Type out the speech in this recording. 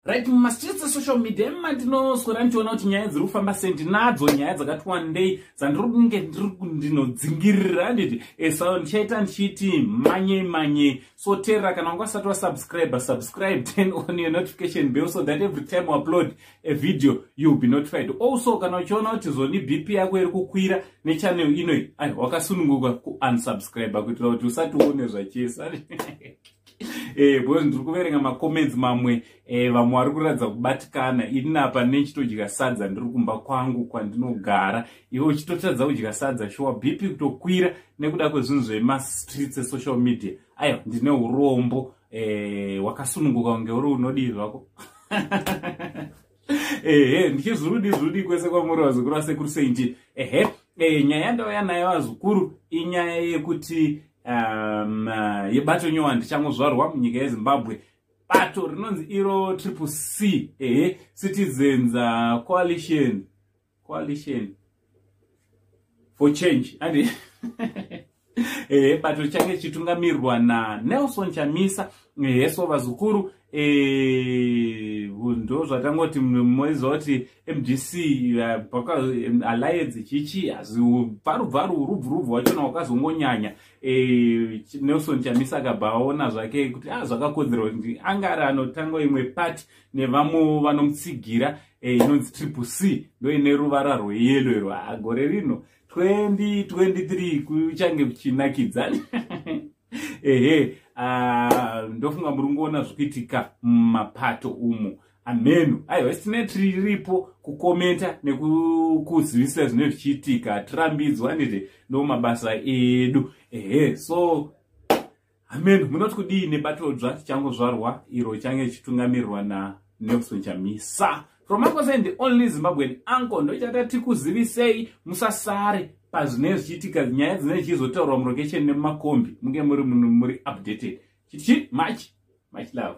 Right, mumastreets social media matinoswera ndichiona kuti nyaya dziri kufamba sendinadzo nyaya dzakati wandei dzandiri kunge ndinodzingirira handiti so ndichaita ndichiti manye so terera kana wanga usati wasubscribe turn on your notification bell so that every time we upload a video you'll be notified. Also kana uchiona kuti zoni BP yako iri kukwira nechannel inoi wakasununguka ku-unsubscribe kuitira kuti usati uone zvachesa because ndiri kuverenga macomments mamwe vamwe vari kuratidza kubatikana ini apa nechitodya sadza ndiri kumba kwangu kwandinogara iwe uchitotadza kudya sadza shuwa BP kutokwira nekuda kwezvinhu zvemastreets esocial media. Aiwa ndine urombo wakasununguka kunge uri unodii zvako ndichizurudi kwese kwamuri vazukuru vasekuru seinji nyaya yandauya nayo vazukuru inyaya yekuti yebato nyowani ndichangozvarwa munyika yeZimbabwe. Bato rinonzi iro CCC Citizens Coalition for Change andi bato change chitungamirirwa naNelson Chamisa so vazukuru ndo zvatangoti mwezi wati MDC alliance chichi azivharuvharu rubvurubvu wachona wakazongonyanya Nelson Chamisa akabaona zvake kuti zvakakodzera kuti anga ari anotangwa imwe party nevamwe vanomutsigira inonzi CCC ndo ine ruvara rweyellow gore rino 2023 kuchange kuchinakidzana ndofunga muri kuona zvikuitika mumapato umo ameno. Aiwa isine tiripo kukomenta nekukuzivisa zvine zvichiitika tirambidzwa ndite ndo mabasa edu so ameno munoti kudii nebatodzva tichangozvarwa iro change chitungamirirwa naNelson Chamisa. From Uncle Send, the only Zimbabwean uncle, ndochata tikuzivisei musasare pazvine zvichiitika nyaya dzine chizotaurwa mulocation nemakombi munge muri updated. Much love.